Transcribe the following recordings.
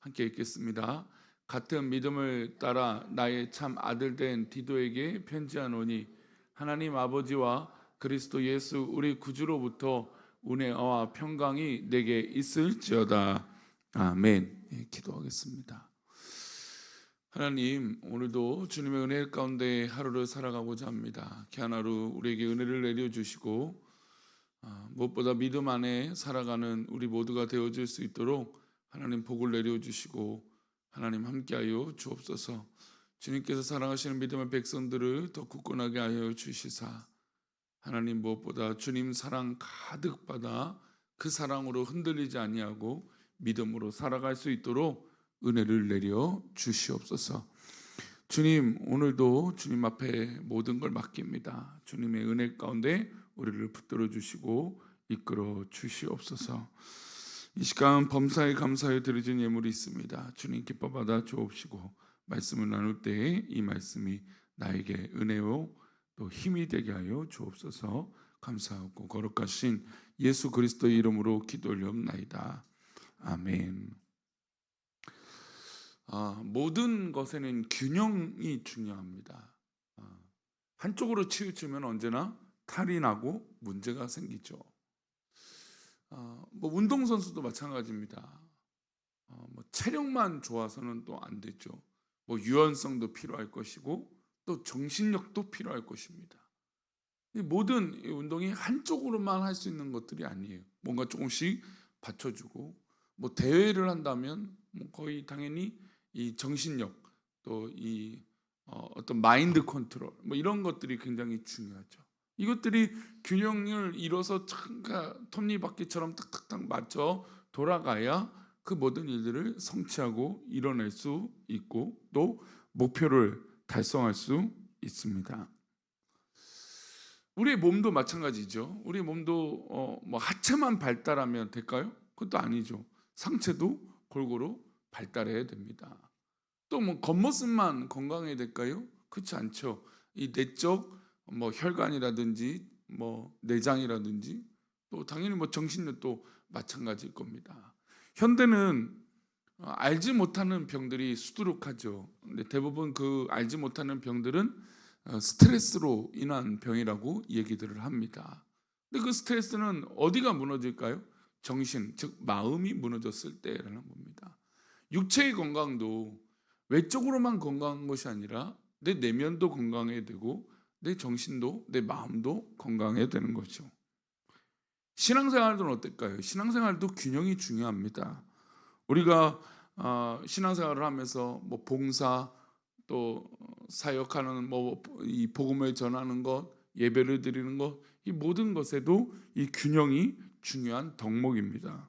함께 읽겠습니다. 같은 믿음을 따라 나의 참 아들 된 디도에게 편지하노니 하나님 아버지와 그리스도 예수 우리 구주로부터 은혜와 평강이 내게 있을지어다. 아멘. 기도하겠습니다. 하나님, 오늘도 주님의 은혜 가운데 하루를 살아가고자 합니다. 귀한 하루 우리에게 은혜를 내려주시고 무엇보다 믿음 안에 살아가는 우리 모두가 되어줄 수 있도록 하나님 복을 내려주시고 하나님 함께하여 주옵소서. 주님께서 사랑하시는 믿음의 백성들을 더 굳건하게 하여 주시사 하나님 무엇보다 주님 사랑 가득 받아 그 사랑으로 흔들리지 아니하고 믿음으로 살아갈 수 있도록 은혜를 내려 주시옵소서. 주님, 오늘도 주님 앞에 모든 걸 맡깁니다. 주님의 은혜 가운데 우리를 붙들어 주시고 이끌어 주시옵소서. 이 시간 범사에 감사에 드려진 예물이 있습니다. 주님 기뻐 받아 주옵시고 말씀을 나눌 때에 이 말씀이 나에게 은혜요 또 힘이 되게 하여 주옵소서. 감사하고 거룩하신 예수 그리스도의 이름으로 기도 올리옵나이다. 아멘. 모든 것에는 균형이 중요합니다. 한쪽으로 치우치면 언제나 탈이 나고 문제가 생기죠. 운동선수도 마찬가지입니다. 체력만 좋아서는 또 안 되죠. 유연성도 필요할 것이고 또 정신력도 필요할 것입니다. 모든 운동이 한쪽으로만 할 수 있는 것들이 아니에요. 뭔가 조금씩 받쳐주고 대회를 한다면 거의 당연히 이 정신력 또 이 어떤 마인드 컨트롤 이런 것들이 굉장히 중요하죠. 이것들이 균형을 이뤄서 톱니바퀴처럼 탁탁탁 맞춰 돌아가야 그 모든 일들을 성취하고 이뤄낼 수 있고 또 목표를 달성할 수 있습니다. 우리의 몸도 마찬가지죠. 우리의 몸도 하체만 발달하면 될까요? 그것도 아니죠. 상체도 골고루 발달해야 됩니다. 또 겉모습만 건강해야 될까요? 그렇지 않죠. 이 내적 혈관이라든지 내장이라든지 또 당연히 정신력도 마찬가지일 겁니다. 현대는 알지 못하는 병들이 수두룩하죠. 근데 대부분 그 알지 못하는 병들은 스트레스로 인한 병이라고 얘기들을 합니다. 근데 그 스트레스는 어디가 무너질까요? 정신, 즉 마음이 무너졌을 때라는 겁니다. 육체의 건강도 외적으로만 건강한 것이 아니라 내 내면도 건강해야 되고 내 정신도 내 마음도 건강해야 되는 거죠. 신앙생활은 어떨까요? 신앙생활도 균형이 중요합니다. 우리가 신앙생활을 하면서 봉사 또 사역하는 이 복음을 전하는 것, 예배를 드리는 것, 이 모든 것에도 이 균형이 중요한 덕목입니다.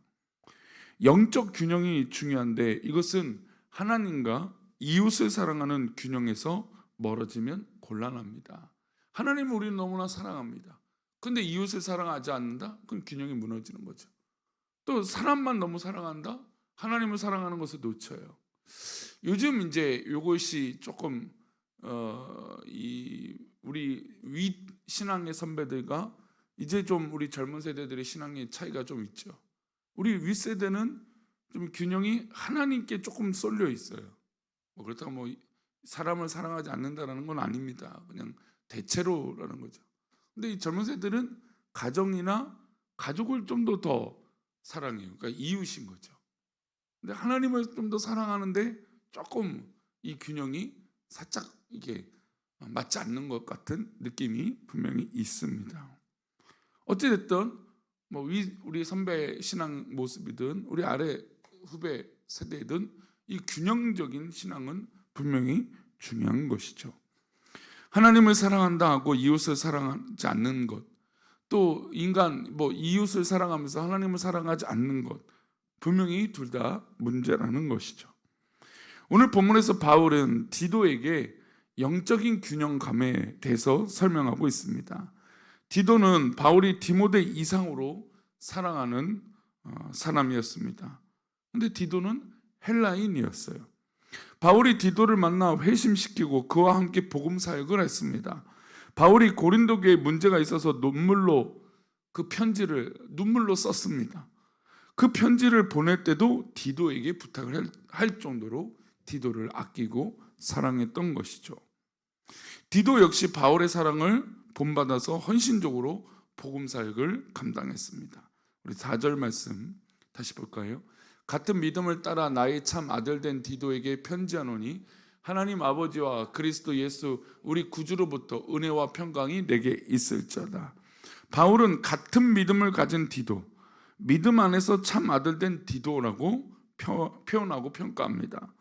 영적 균형이 중요한데 이것은 하나님과 이웃을 사랑하는 균형에서 멀어지면 곤란합니다. 하나님은 우리를 너무나 사랑합니다. 근데 이웃을 사랑하지 않는다? 그럼 균형이 무너지는 거죠. 또 사람만 너무 사랑한다? 하나님을 사랑하는 것을 놓쳐요. 요즘 이제 이것이 조금 우리 윗 신앙의 선배들과 이제 좀 우리 젊은 세대들의 신앙의 차이가 좀 있죠. 우리 윗 세대는 좀 균형이 하나님께 조금 쏠려 있어요. 그렇다고 사람을 사랑하지 않는다라는 건 아닙니다. 그냥 대체로라는 거죠. 근데 이 젊은 세대들은 가정이나 가족을 좀 더 사랑해요. 그러니까 이웃인 거죠. 근데 하나님을 좀 더 사랑하는데 조금 이 균형이 살짝 이게 맞지 않는 것 같은 느낌이 분명히 있습니다. 어찌됐든 우리 선배 신앙 모습이든 우리 아래 후배 세대든 이 균형적인 신앙은 분명히 중요한 것이죠. 하나님을 사랑한다 하고 이웃을 사랑하지 않는 것, 또 인간 이웃을 사랑하면서 하나님을 사랑하지 않는 것, 분명히 둘 다 문제라는 것이죠. 오늘 본문에서 바울은 디도에게 영적인 균형감에 대해서 설명하고 있습니다. 디도는 바울이 디모데 이상으로 사랑하는 사람이었습니다. 그런데 디도는 헬라인이었어요. 바울이 디도를 만나 회심시키고 그와 함께 복음 사역을 했습니다. 바울이 고린도 교회에 문제가 있어서 눈물로 그 편지를 눈물로 썼습니다. 그 편지를 보낼 때도 디도에게 부탁을 할 정도로 디도를 아끼고 사랑했던 것이죠. 디도 역시 바울의 사랑을 본받아서 헌신적으로 복음 사역을 감당했습니다. 우리 4절 말씀 다시 볼까요? 같은 믿음을 따라 나의 참 아들 된 디도에게 편지하노니 하나님 아버지와 그리스도 예수 우리 구주로부터 은혜와 평강이 내게 있을지어다. 바울은 같은 믿음을 가진 디도, 믿음 안에서 참 아들 된 디도라고 표현하고 평가합니다.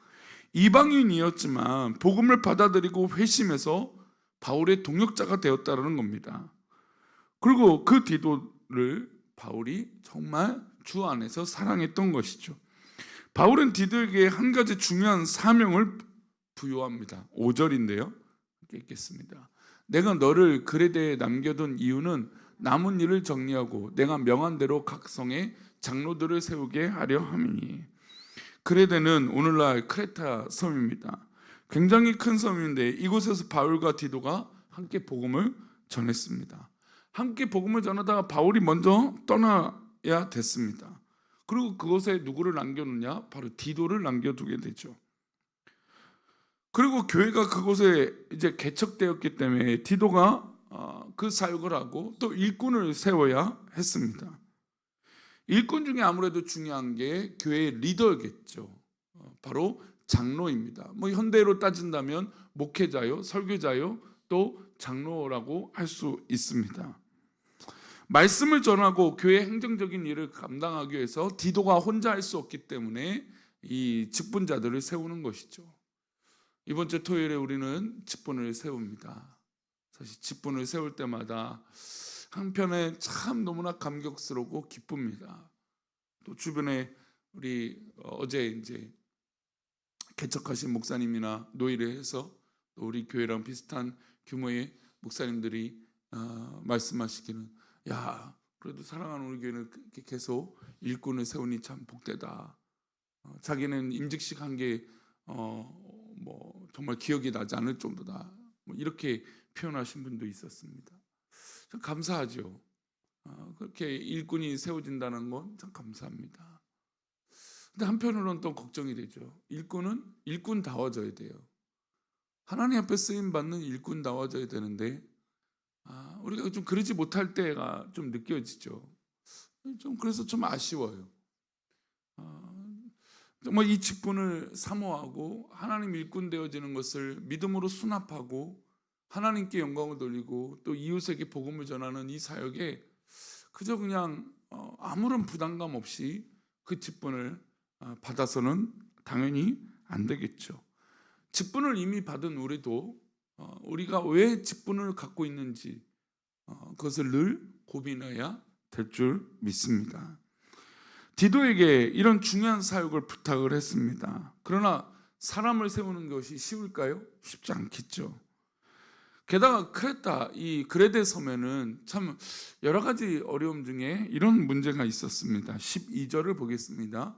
이방인이었지만 복음을 받아들이고 회심해서 바울의 동역자가 되었다는 겁니다. 그리고 그 디도를 바울이 정말 주 안에서 사랑했던 것이죠. 바울은 디도에게 한 가지 중요한 사명을 부여합니다. 5절인데요. 읽겠습니다. 내가 너를 그레데에 남겨둔 이유는 남은 일을 정리하고 내가 명한 대로 각 성에 장로들을 세우게 하려 함이니. 그레데는 오늘날 크레타 섬입니다. 굉장히 큰 섬인데 이곳에서 바울과 디도가 함께 복음을 전했습니다. 함께 복음을 전하다가 바울이 먼저 떠나야 됐습니다. 그리고 그곳에 누구를 남겨놓냐? 바로 디도를 남겨두게 되죠. 그리고 교회가 그곳에 이제 개척되었기 때문에 디도가 그 사역을 하고 또 일꾼을 세워야 했습니다. 일꾼 중에 아무래도 중요한 게 교회의 리더겠죠. 바로 장로입니다. 뭐 현대로 따진다면 목회자요, 설교자요, 또 장로라고 할 수 있습니다. 말씀을 전하고 교회 행정적인 일을 감당하기 위해서 디도가 혼자 할 수 없기 때문에 이 직분자들을 세우는 것이죠. 이번 주 토요일에 우리는 직분을 세웁니다. 사실 직분을 세울 때마다 한편에 참 너무나 감격스럽고 기쁩니다. 또 주변에 우리 어제 이제 개척하신 목사님이나 노일을 해서 또 우리 교회랑 비슷한 규모의 목사님들이 말씀하시기는 야 그래도 사랑하는 우리 교회는 계속 일꾼을 세우니 참 복되다. 자기는 임직식 한 게 뭐 정말 기억이 나지 않을 정도다. 뭐 이렇게 표현하신 분도 있었습니다. 참 감사하죠. 그렇게 일꾼이 세워진다는 건 참 감사합니다. 근데 한편으로는 또 걱정이 되죠. 일꾼은 일꾼다워져야 돼요. 하나님 앞에 쓰임 받는 일꾼다워져야 되는데 우리가 좀 그러지 못할 때가 좀 느껴지죠. 좀 그래서 좀 아쉬워요. 정말 이 직분을 사모하고 하나님 일꾼 되어지는 것을 믿음으로 수납하고 하나님께 영광을 돌리고 또 이웃에게 복음을 전하는 이 사역에 그저 그냥 아무런 부담감 없이 그 직분을 받아서는 당연히 안 되겠죠. 직분을 이미 받은 우리도 우리가 왜 직분을 갖고 있는지 그것을 늘 고민해야 될 줄 믿습니다. 디도에게 이런 중요한 사역을 부탁을 했습니다. 그러나 사람을 세우는 것이 쉬울까요? 쉽지 않겠죠. 게다가 크레타, 이 그레데 섬에는 참 여러 가지 어려움 중에 이런 문제가 있었습니다. 12절을 보겠습니다.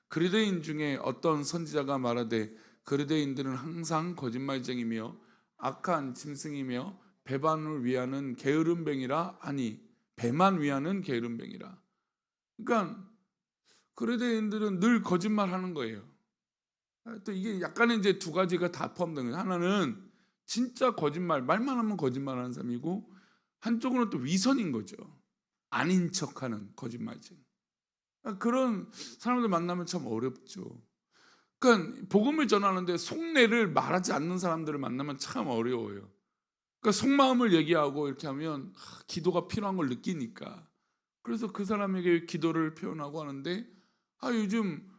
그레데인 중에 어떤 선지자가 말하되 그레데인들은 항상 거짓말쟁이며 악한 짐승이며 배반을 위하는 게으름뱅이라 하니 배만 위하는 게으름뱅이라. 그러니까 그레데인들은 늘 거짓말하는 거예요. 또 이게 약간의 이제 두 가지가 다 포함된 거예요. 하나는 진짜 거짓말, 말만 하면 거짓말하는 사람이고 한쪽으로는 또 위선인 거죠. 아닌 척하는 거짓말쟁이. 그런 사람들 만나면 참 어렵죠. 그러니까 복음을 전하는데 속내를 말하지 않는 사람들을 만나면 참 어려워요. 그러니까 속마음을 얘기하고 이렇게 하면 기도가 필요한 걸 느끼니까. 그래서 그 사람에게 기도를 표현하고 하는데 요즘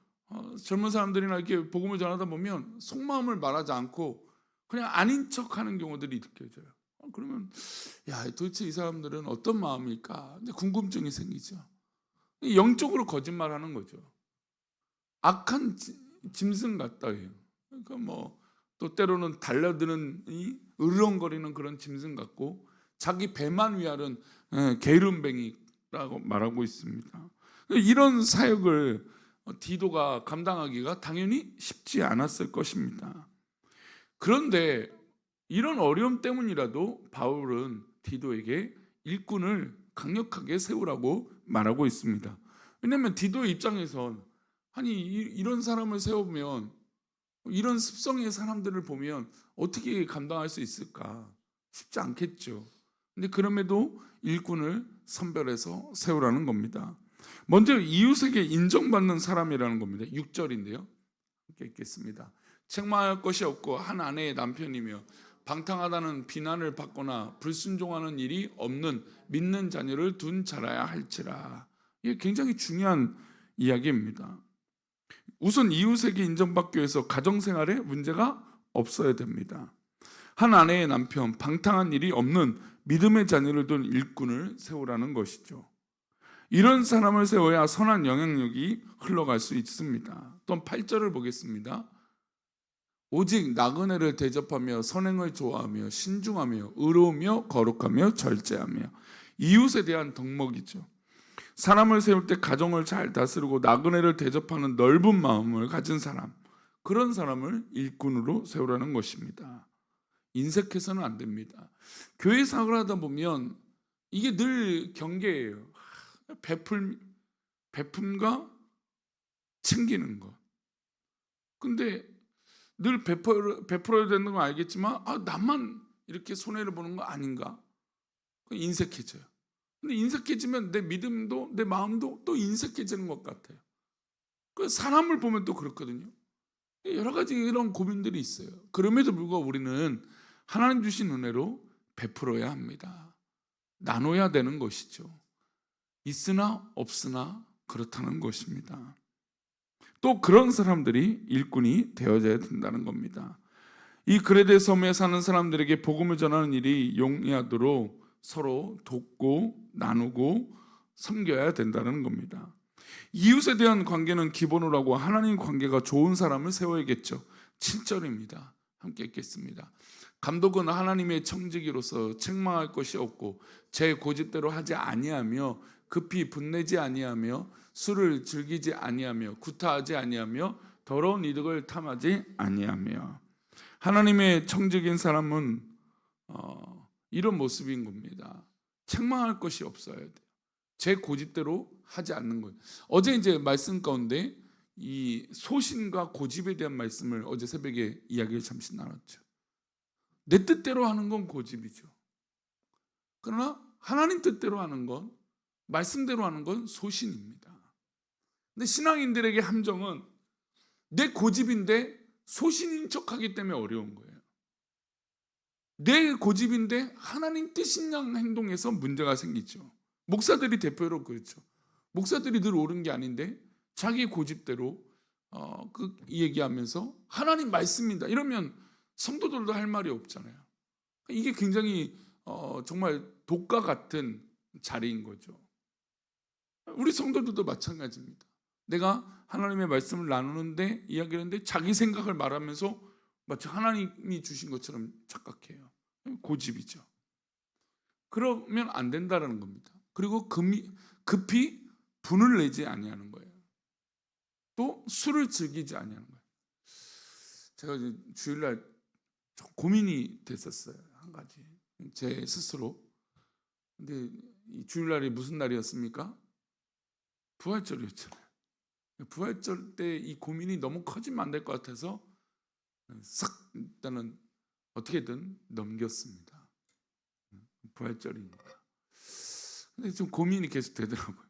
젊은 사람들이나 이렇게 복음을 전하다 보면 속마음을 말하지 않고 그냥 아닌 척하는 경우들이 느껴져요. 그러면 도대체 이 사람들은 어떤 마음일까? 이제 궁금증이 생기죠. 영적으로 거짓말하는 거죠. 악한 짐승 같다 해요. 그러니까 뭐 또 때로는 달려드는 이 으르렁거리는 그런 짐승 같고 자기 배만 위하는 게으름뱅이라고 말하고 있습니다. 이런 사역을 디도가 감당하기가 당연히 쉽지 않았을 것입니다. 그런데 이런 어려움 때문이라도 바울은 디도에게 일꾼을 강력하게 세우라고 말하고 있습니다. 왜냐하면 디도의 입장에선 아니 이런 사람을 세우면 이런 습성의 사람들을 보면 어떻게 감당할 수 있을까? 쉽지 않겠죠. 근데 그럼에도 일꾼을 선별해서 세우라는 겁니다. 먼저 이웃에게 인정받는 사람이라는 겁니다. 6절인데요. 함께 읽겠습니다. 책망할 것이 없고 한 아내의 남편이며 방탕하다는 비난을 받거나 불순종하는 일이 없는 믿는 자녀를 둔 자라야 할지라. 이게 굉장히 중요한 이야기입니다. 우선 이웃에게 인정받기 위해서 가정생활에 문제가 없어야 됩니다. 한 아내의 남편, 방탕한 일이 없는 믿음의 자녀를 둔 일꾼을 세우라는 것이죠. 이런 사람을 세워야 선한 영향력이 흘러갈 수 있습니다. 또 8절을 보겠습니다. 오직 나그네를 대접하며 선행을 좋아하며 신중하며 의로우며 거룩하며 절제하며 이웃에 대한 덕목이죠. 사람을 세울 때 가정을 잘 다스리고 나그네를 대접하는 넓은 마음을 가진 사람, 그런 사람을 일꾼으로 세우라는 것입니다. 인색해서는 안 됩니다. 교회 생활을 하다 보면 이게 늘 경계예요. 베품과 챙기는 것. 근데 늘 베풀어야 되는 건 알겠지만 나만 이렇게 손해를 보는 거 아닌가? 인색해져요. 근데 인색해지면 내 믿음도 내 마음도 또 인색해지는 것 같아요. 그 사람을 보면 또 그렇거든요. 여러 가지 이런 고민들이 있어요. 그럼에도 불구하고 우리는 하나님 주신 은혜로 베풀어야 합니다. 나눠야 되는 것이죠. 있으나 없으나 그렇다는 것입니다. 또 그런 사람들이 일꾼이 되어져야 된다는 겁니다. 이 그레데 섬에 사는 사람들에게 복음을 전하는 일이 용이하도록 서로 돕고 나누고 섬겨야 된다는 겁니다. 이웃에 대한 관계는 기본으로 하고 하나님 관계가 좋은 사람을 세워야겠죠. 7절입니다. 함께 읽겠습니다. 감독은 하나님의 청지기로서 책망할 것이 없고 제 고집대로 하지 아니하며 급히 분내지 아니하며 술을 즐기지 아니하며 구타하지 아니하며 더러운 이득을 탐하지 아니하며. 하나님의 청지기인 사람은 이런 모습인 겁니다. 책망할 것이 없어야 돼요. 제 고집대로 하지 않는 거예요. 어제 이제 말씀 가운데 이 소신과 고집에 대한 말씀을 어제 새벽에 이야기를 잠시 나눴죠. 내 뜻대로 하는 건 고집이죠. 그러나 하나님 뜻대로 하는 건, 말씀대로 하는 건 소신입니다. 근데 신앙인들에게 함정은 내 고집인데 소신인 척하기 때문에 어려운 거예요. 내 고집인데 하나님 뜻인 양 행동에서 문제가 생기죠. 목사들이 대표로 그렇죠. 목사들이 늘 옳은 게 아닌데 자기 고집대로 얘기하면서 하나님 말씀입니다 이러면 성도들도 할 말이 없잖아요. 이게 굉장히 정말 독과 같은 자리인 거죠. 우리 성도들도 마찬가지입니다. 내가 하나님의 말씀을 나누는데 이야기를 하는데 자기 생각을 말하면서 마치 하나님이 주신 것처럼 착각해요. 고집이죠. 그러면 안 된다는 겁니다. 그리고 급히 분을 내지 아니하는 거예요. 또 술을 즐기지 아니하는 거예요. 제가 주일날 고민이 됐었어요. 한 가지 제 스스로. 근데 이 주일날이 무슨 날이었습니까? 부활절이었잖아요. 부활절 때 이 고민이 너무 커지면 안 될 것 같아서 싹 일단은 어떻게든 넘겼습니다. 부활절이니까. 근데 좀 고민이 계속 되더라고요.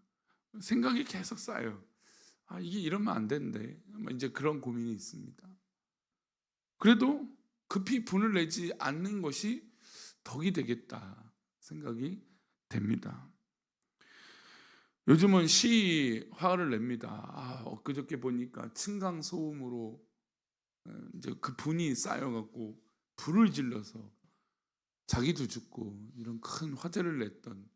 생각이 계속 쌓여요. 이게 이러면 안 되는데 이제 그런 고민이 있습니다. 그래도 급히 분을 내지 않는 것이 덕이 되겠다 생각이 됩니다. 요즘은 시 화를 냅니다. 엊그저께 보니까 층강 소음으로 이제 그 분이 쌓여갖고 불을 질러서 자기도 죽고 이런 큰 화재를 냈던,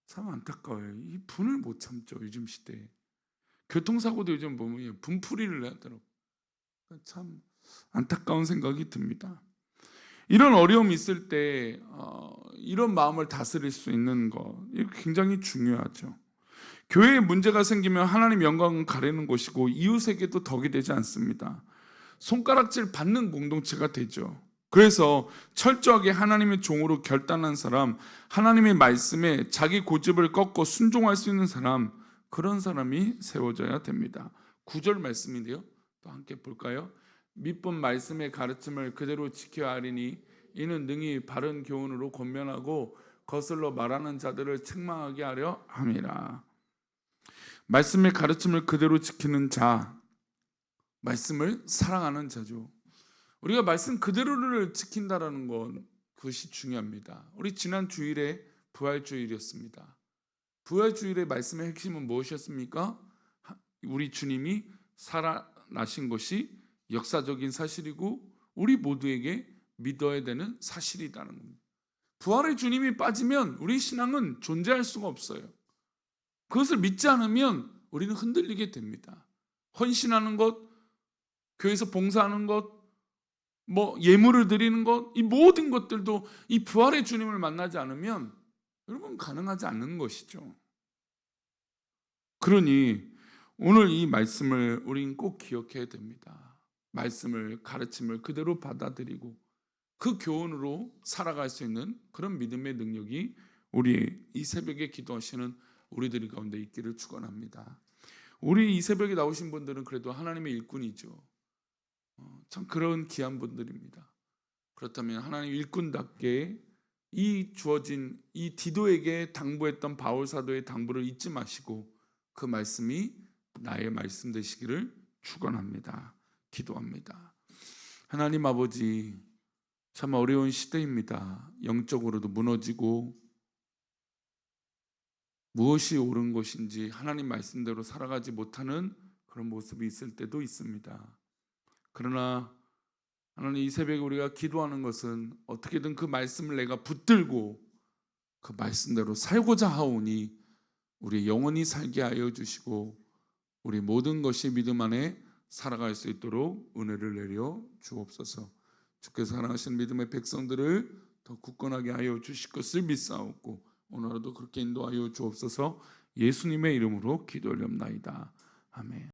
참 안타까워요. 이 분을 못 참죠. 요즘 시대에 교통사고도 요즘 보면 분풀이를 하더라고요. 참 안타까운 생각이 듭니다. 이런 어려움이 있을 때 이런 마음을 다스릴 수 있는 것, 이거 굉장히 중요하죠. 교회에 문제가 생기면 하나님 영광을 가리는 것이고 이웃에게도 덕이 되지 않습니다. 손가락질 받는 공동체가 되죠. 그래서 철저하게 하나님의 종으로 결단한 사람, 하나님의 말씀에 자기 고집을 꺾고 순종할 수 있는 사람, 그런 사람이 세워져야 됩니다. 9절 말씀인데요. 또 함께 볼까요? 믿본 말씀의 가르침을 그대로 지켜야 하리니 이는 능히 바른 교훈으로 권면하고 거슬러 말하는 자들을 책망하게 하려 함이라. 말씀의 가르침을 그대로 지키는 자, 말씀을 사랑하는 자죠. 우리가 말씀 그대로를 지킨다라는 건 그것이 중요합니다. 우리 지난 주일에 부활주일이었습니다. 부활주일의 말씀의 핵심은 무엇이었습니까? 우리 주님이 살아나신 것이 역사적인 사실이고 우리 모두에게 믿어야 되는 사실이라는 겁니다. 부활의 주님이 빠지면 우리 신앙은 존재할 수가 없어요. 그것을 믿지 않으면 우리는 흔들리게 됩니다. 헌신하는 것, 교회에서 봉사하는 것, 예물을 드리는 것, 이 모든 것들도 이 부활의 주님을 만나지 않으면 여러분 가능하지 않는 것이죠. 그러니 오늘 이 말씀을 우리는 꼭 기억해야 됩니다. 말씀을, 가르침을 그대로 받아들이고 그 교훈으로 살아갈 수 있는 그런 믿음의 능력이 우리 이 새벽에 기도하시는 우리들 가운데 있기를 축원합니다. 우리 이 새벽에 나오신 분들은 그래도 하나님의 일꾼이죠. 참 그런 귀한 분들입니다. 그렇다면 하나님 일꾼답게 이 주어진 이 디도에게 당부했던 바울 사도의 당부를 잊지 마시고 그 말씀이 나의 말씀 되시기를 축원합니다. 기도합니다. 하나님 아버지, 참 어려운 시대입니다. 영적으로도 무너지고 무엇이 옳은 것인지 하나님 말씀대로 살아가지 못하는 그런 모습이 있을 때도 있습니다. 그러나 하나님 이 새벽에 우리가 기도하는 것은 어떻게든 그 말씀을 내가 붙들고 그 말씀대로 살고자 하오니 우리 영원히 살게 하여 주시고 우리 모든 것이 믿음 안에 살아갈 수 있도록 은혜를 내려 주옵소서. 주께서 사랑하시는 믿음의 백성들을 더 굳건하게 하여 주실 것을 믿사옵고 오늘 하루도 그렇게 인도하여 주옵소서. 예수님의 이름으로 기도하옵나이다. 아멘.